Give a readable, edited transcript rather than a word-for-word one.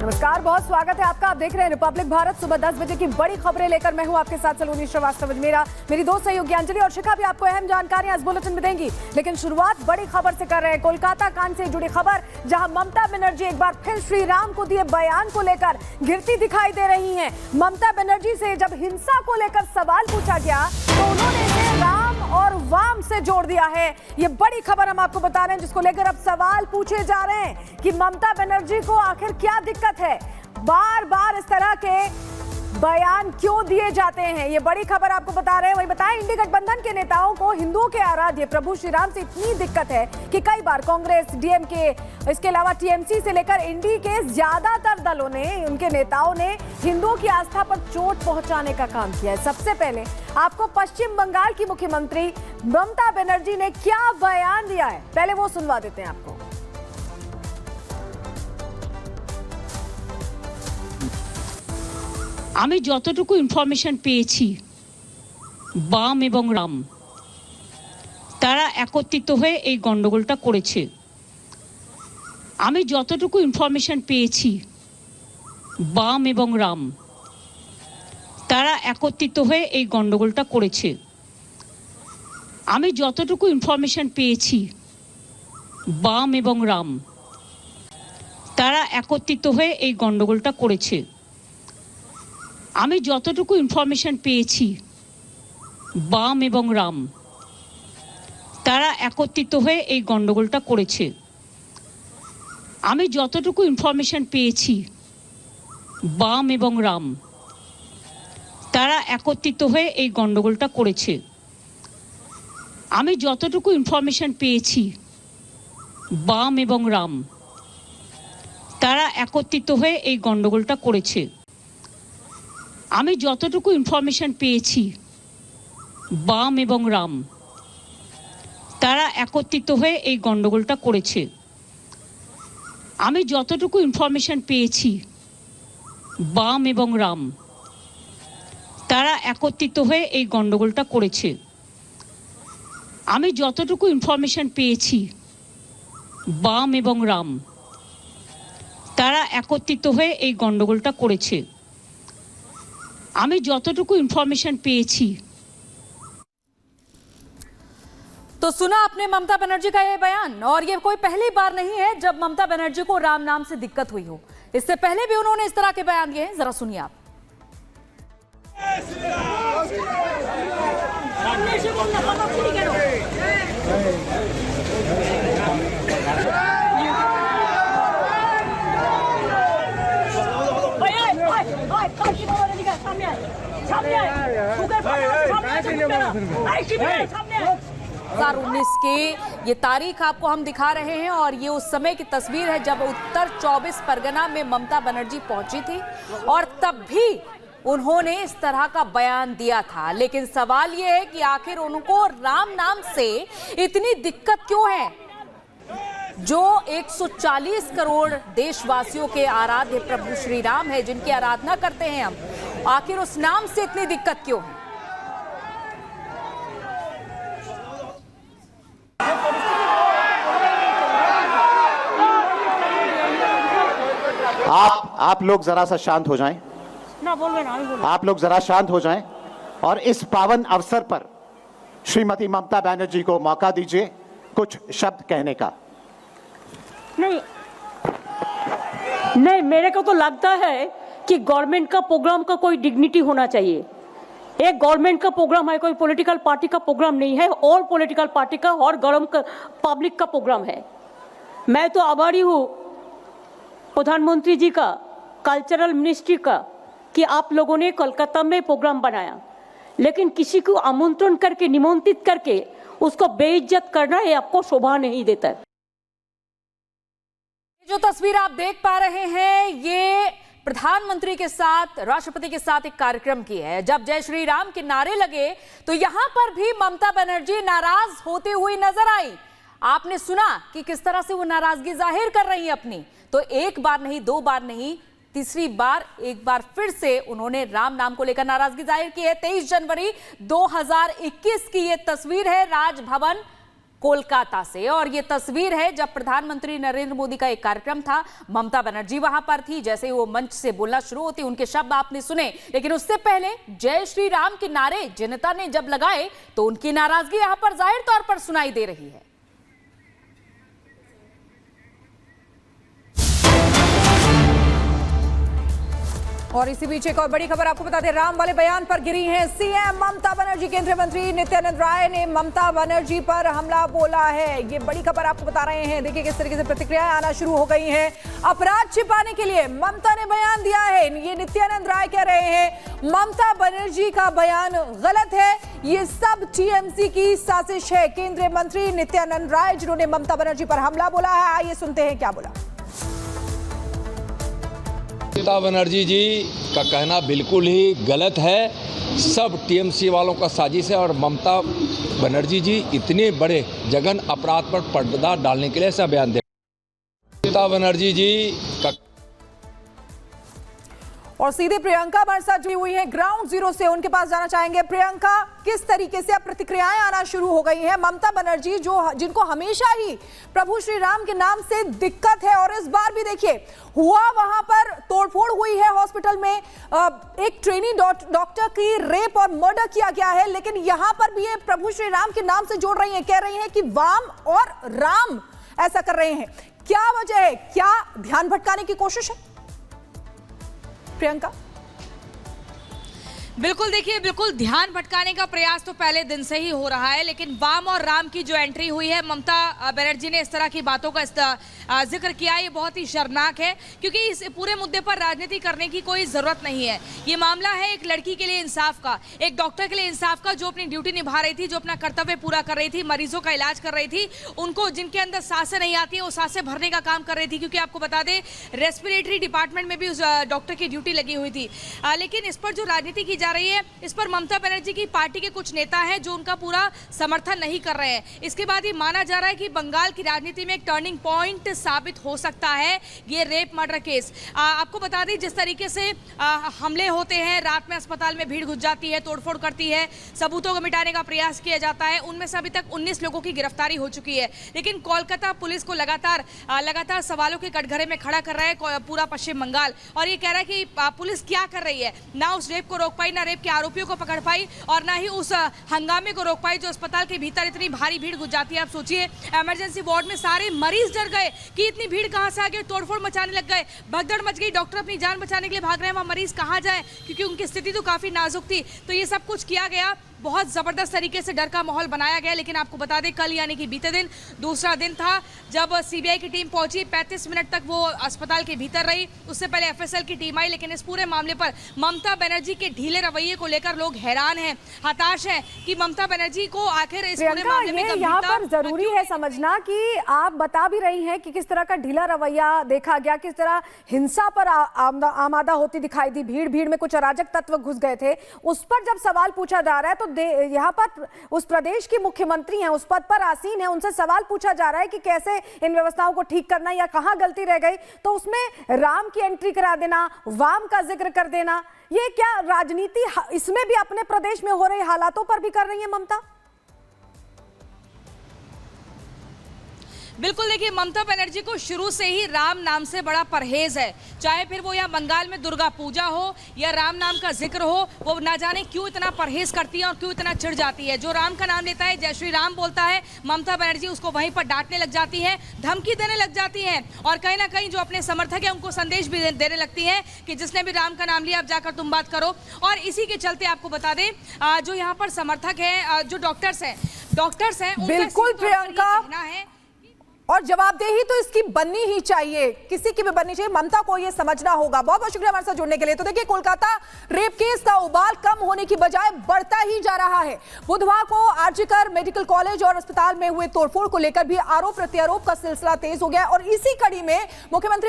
नमस्कार, बहुत स्वागत है आपका। आप देख रहे हैं रिपब्लिक भारत। सुबह 10 बजे की बड़ी खबरें लेकर मैं हूं आपके साथ सलोनी श्रीवास्तव। मेरी दो सहयोगी अंजलि और शिखा भी आपको अहम जानकारियां इस बुलेटिन में देंगी। लेकिन शुरुआत बड़ी खबर से कर रहे हैं। कोलकाता कांड से जुड़ी खबर, जहां ममता बनर्जी एक बार फिर श्री राम को दिए बयान को लेकर घिरती दिखाई दे रही हैं। ममता बनर्जी से जब हिंसा को लेकर सवाल पूछा गया तो उन्होंने इसे राम और वाम से जोड़ दिया है। ये बड़ी खबर हम आपको बता रहे हैं, जिसको लेकर अब सवाल पूछे जा रहे हैं कि ममता बनर्जी को आखिर क्या दिक्कत है, बार बार इस तरह के बयान क्यों दिए जाते हैं। ये बड़ी खबर आपको बता रहे हैं। वही बताएं, इंडी गठबंधन के नेताओं को हिंदुओं के आराध्य प्रभु श्री राम से इतनी दिक्कत है कि कई बार कांग्रेस, डीएमके, इसके अलावा टीएमसी से लेकर इंडी के ज्यादातर दलों ने, उनके नेताओं ने हिंदुओं की आस्था पर चोट पहुंचाने का काम किया है। सबसे पहले आपको पश्चिम बंगाल की मुख्यमंत्री ममता बनर्जी ने क्या बयान दिया है, पहले वो सुनवा देते हैं आपको। আমি যতটুকু ইনফরমেশন পেয়েছি, বাম এবং রাম তারা একত্রিত হয়ে এই গন্ডগোলটা করেছে। আমি যতটুকু ইনফরমেশন পেয়েছি, বাম এবং রাম তারা একত্রিত হয়ে এই গন্ডগোলটা করেছে। আমি যতটুকু ইনফরমেশন পেয়েছি, বাম এবং রাম তারা একত্রিত হয়ে এই গন্ডগোলটা করেছে। আমি যতটুকু ইনফরমেশন পেয়েছি, বাম এবং রাম তারা একত্রিত হয়ে এই গন্ডগোলটা করেছে। আমি যতটুকু ইনফরমেশন পেয়েছি, বাম এবং রাম তারা একত্রিত হয়ে এই গন্ডগোলটা করেছে। আমি যতটুকু ইনফরমেশন পেয়েছি, বাম এবং রাম তারা একত্রিত হয়ে এই গন্ডগোলটা করেছে। আমি যতটুকু ইনফরমেশন পেয়েছি, বাম এবং রাম তারা একত্রিত হয়ে এই গন্ডগোলটা করেছে। আমি যতটুকু ইনফরমেশন পেয়েছি, বাম এবং রাম তারা একত্রিত হয়ে এই গন্ডগোলটা করেছে। আমি যতটুকু ইনফরমেশন পেয়েছি, বাম এবং রাম তারা একত্রিত হয়ে এই গন্ডগোলটা করেছে। আমি যতটুকু ইনফরমেশন পেয়েছি। तो सुना आपने ममता बनर्जी का ये बयान, और ये कोई पहली बार नहीं है जब ममता बनर्जी को राम नाम से दिक्कत हुई हो। इससे पहले भी उन्होंने इस तरह के बयान दिए हैं, जरा सुनिए आप। के ये तारीख आपको हम दिखा रहे हैं, और ये उस समय की तस्वीर है जब उत्तर 24 परगना में ममता बनर्जी पहुंची थी, और तब भी उन्होंने इस तरह का बयान दिया था। लेकिन सवाल ये है कि आखिर उनको राम नाम से इतनी दिक्कत क्यों है, जो 140 करोड़ देशवासियों के आराध्य प्रभु श्री राम है, जिनकी आराधना करते हैं हम, आखिर उस नाम से इतनी दिक्कत क्यों है। आप लोग जरा सा शांत हो जाएं। ना बोल ना, आप लोग जरा शांत हो जाएं और इस पावन अवसर पर श्रीमती ममता बनर्जी को मौका दीजिए कुछ शब्द कहने का। नहीं, मेरे को तो लगता है कि गवर्नमेंट का प्रोग्राम का कोई डिग्निटी होना चाहिए। एक गवर्नमेंट का प्रोग्राम है, कोई पॉलिटिकल पार्टी का प्रोग्राम नहीं है, और पॉलिटिकल पार्टी का और पब्लिक का प्रोग्राम है। मैं तो आभारी हूँ प्रधानमंत्री जी का, कल्चरल मिनिस्ट्री का, कि आप लोगों ने कोलकाता में प्रोग्राम बनाया, लेकिन किसी को आमंत्रण करके, निमंत्रित करके उसको बेइज्जत करना, ये आपको शोभा नहीं देता है। जो तस्वीर आप देख पा रहे हैं, ये प्रधानमंत्री के साथ, राष्ट्रपति के साथ एक कार्यक्रम की है। जब जय श्री राम के नारे लगे तो यहां पर भी ममता बनर्जी नाराज होती हुई नजर आई। आपने सुना कि किस तरह से वो नाराजगी जाहिर कर रही है अपनी। तो एक बार नहीं, दो बार नहीं, तीसरी बार, एक बार फिर से उन्होंने राम नाम को लेकर नाराजगी जाहिर की है। 23 जनवरी 2021 की ये तस्वीर है। राजभवन कोलकाता से। और ये तस्वीर है जब प्रधानमंत्री नरेंद्र मोदी का एक कार्यक्रम था, ममता बनर्जी वहां पर थी। जैसे वो मंच से बोलना शुरू होती, उनके शब्द आपने सुने, लेकिन उससे पहले जय श्री राम के नारे जनता ने जब लगाए तो उनकी नाराजगी यहां पर जाहिर तौर पर सुनाई दे रही है। और इसी बीच एक और बड़ी खबर आपको बता दें, राम वाले बयान पर गिरी हैं सीएम ममता बनर्जी। केंद्रीय मंत्री नित्यानंद राय ने ममता बनर्जी पर हमला बोला है। ये बड़ी खबर आपको बता रहे हैं। देखिए किस तरीके से प्रतिक्रियाएं आना शुरू हो गई हैं। अपराध छिपाने के लिए ममता ने बयान दिया है। ये नित्यानंद राय कह रहे हैं ममता बनर्जी का बयान गलत है, ये सब टीएमसी की साजिश है। केंद्रीय मंत्री नित्यानंद राय जिन्होंने ममता बनर्जी पर हमला बोला है, आइए सुनते हैं क्या बोला। ममता बनर्जी जी का कहना बिल्कुल ही गलत है, सब टीएमसी वालों का साजिश है। और ममता बनर्जी जी इतने बड़े जघन अपराध पर पर्दा डालने के लिए ऐसा बयान दे। ममता बनर्जी जी का और सीधे प्रियंका हमारे साथ जुड़ी हुई है ग्राउंड जीरो से, उनके पास जाना चाहेंगे। प्रियंका, किस तरीके से अब प्रतिक्रियाएं आना शुरू हो गई हैं? ममता बनर्जी जिनको हमेशा ही प्रभु श्री राम के नाम से दिक्कत है, और इस बार भी देखिए हुआ, वहां पर तोड़फोड़ हुई है हॉस्पिटल में, एक ट्रेनी डॉक्टर की रेप और मर्डर किया गया है, लेकिन यहां पर भी ये प्रभु श्री राम के नाम से जोड़ रही है, कह रही है कि वाम और राम ऐसा कर रहे हैं। क्या वजह है? क्या ध्यान भटकाने की कोशिश है प्रियंका? बिल्कुल, देखिए बिल्कुल ध्यान भटकाने का प्रयास तो पहले दिन से ही हो रहा है, लेकिन वाम और राम की जो एंट्री हुई है, ममता बनर्जी ने इस तरह की बातों का जिक्र किया, ये बहुत ही शर्मनाक है, क्योंकि इस पूरे मुद्दे पर राजनीति करने की कोई जरूरत नहीं है। ये मामला है एक लड़की के लिए इंसाफ का, एक डॉक्टर के लिए इंसाफ का, जो अपनी ड्यूटी निभा रही थी, जो अपना कर्तव्य पूरा कर रही थी, मरीजों का इलाज कर रही थी, उनको जिनके अंदर सांसें नहीं आती है वो सांसें भरने का काम कर रही थी, क्योंकि आपको बता दें रेस्पिरेटरी डिपार्टमेंट में भी उस डॉक्टर की ड्यूटी लगी हुई थी। लेकिन इस पर जो राजनीति की जा रही है, इस पर ममता बनर्जी की पार्टी के कुछ नेता हैं जो उनका पूरा समर्थन नहीं कर रहे हैं। इसके बाद ये माना जा रहा है कि बंगाल की राजनीति में एक टर्निंग पॉइंट साबित हो सकता है ये रेप मर्डर केस। आपको बता दें जिस तरीके से हमले होते हैं, रात में अस्पताल में भीड़ घुस जाती है, तोड़फोड़ करती है, सबूतों को मिटाने का प्रयास किया जाता है, उनमें से अभी तक 19 लोगों की गिरफ्तारी हो चुकी है। लेकिन कोलकाता पुलिस को लगातार सवालों के कटघरे में खड़ा कर रहा है पूरा पश्चिम बंगाल, और ये कह रहा है कि पुलिस क्या कर रही है, ना उस रेप को रोक पाई, ना रेप के आरोपियों को पकड़ पाई, और ना ही उस हंगामे को रोक पाई जो अस्पताल के भीतर इतनी भारी भीड़ घुस जाती है। आप सोचिए इमरजेंसी वार्ड में सारे मरीज डर गए कि इतनी भीड़ कहां से आ गई, तोड़फोड़ मचाने लग गए, भगदड़ मच गई, डॉक्टर अपनी जान बचाने के लिए भाग रहे हैं, वहां मरीज कहां जाए, क्योंकि उनकी स्थिति तो काफी नाजुक थी। तो ये सब कुछ किया गया, बहुत जबरदस्त तरीके से डर का माहौल बनाया गया। लेकिन आपको बता दें कल यानी कि बीते दिन दूसरा दिन था जब सीबीआई की टीम पहुंची, 35 मिनट तक वो अस्पताल के भीतर रही, उससे पहले एफएसएल की टीम आई। लेकिन इस पूरे मामले पर ममता बनर्जी के ढीले रवैये को लेकर लोग हैरान हैं, हताश हैं कि ममता बनर्जी को आखिर इस पूरे मामले में यहाँ पर जरूरी है समझना कि आप बता भी रही हैं कि किस तरह का ढीला रवैया देखा गया, किस तरह हिंसा पर आमादा होती दिखाई दी, भीड़ में कुछ अराजक तत्व घुस गए थे। उस पर जब सवाल पूछा जा रहा है तो यहाँ पर उस प्रदेश की मुख्यमंत्री हैं, उस पद पर आसीन हैं, उनसे सवाल पूछा जा रहा है कि कैसे इन व्यवस्थाओं को ठीक करना या कहां गलती रह गई, तो उसमें राम की एंट्री करा देना, वाम का जिक्र कर देना, ये क्या राजनीति इसमें भी अपने प्रदेश में हो रहे हालातों पर भी कर रही है ममता? बिल्कुल, देखिए ममता बनर्जी को शुरू से ही राम नाम से बड़ा परहेज है, चाहे फिर वो यहाँ बंगाल में दुर्गा पूजा हो या राम नाम का जिक्र हो, वो ना जाने क्यों इतना परहेज करती है और क्यों इतना चिढ़ जाती है। जो राम का नाम लेता है, जय श्री राम बोलता है, ममता बनर्जी उसको वहीं पर डांटने लग जाती है, धमकी देने लग जाती है, और कहीं ना कहीं जो अपने समर्थक है उनको संदेश भी देने लगती है कि जिसने भी राम का नाम लिया अब जाकर तुम बात करो। और इसी के चलते आपको बता दें जो यहाँ पर समर्थक है, जो डॉक्टर्स हैं बिल्कुल प्रियंका, और जवाबदेही तो इसकी बननी ही चाहिए, किसी की भी बननी चाहिए, ममता को ये समझना होगा। बहुत बहुत शुक्रिया हमारे साथ जुड़ने के लिए। तो देखिए कोलकाता रेप केस का उबाल कम होने की बजाय बढ़ता ही जा रहा है। बुधवार को आरजीकर मेडिकल कॉलेज और अस्पताल में हुए तोड़फोड़ को लेकर भी आरोप प्रत्यारोप का सिलसिला तेज हो गया, और इसी कड़ी में मुख्यमंत्री